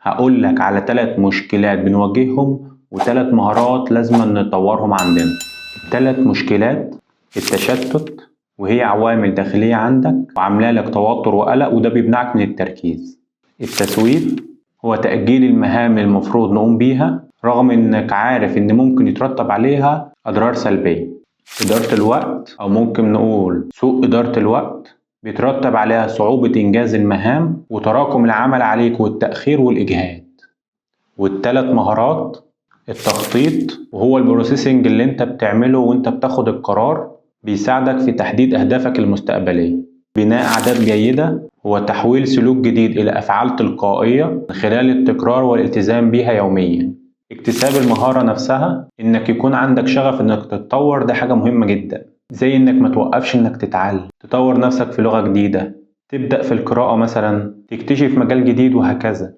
هقول لك على 3 مشكلات بنواجههم و3 مهارات لازم نطورهم عندنا. ال3 مشكلات: التشتت، وهي عوامل داخلية عندك وعاملة لك توتر وقلق وده بيمنعك من التركيز. التسويف، هو تأجيل المهام المفروض نقوم بيها رغم انك عارف ان ممكن يترتب عليها اضرار سلبية. إدارة الوقت، او ممكن نقول سوء إدارة الوقت، بيترتب عليها صعوبة إنجاز المهام وتراكم العمل عليك والتأخير والإجهاد. والتلات مهارات: التخطيط، وهو البروسيسنج اللي انت بتعمله وانت بتاخد القرار، بيساعدك في تحديد أهدافك المستقبلية. بناء عادات جيدة، هو تحويل سلوك جديد إلى أفعال تلقائية من خلال التكرار والالتزام بيها يوميا. اكتساب المهارة نفسها، إنك يكون عندك شغف إنك تتطور، ده حاجة مهمة جدا، زي إنك ما توقفش إنك تتعلم، تطور نفسك في لغة جديدة، تبدأ في القراءة مثلا، تكتشف مجال جديد وهكذا.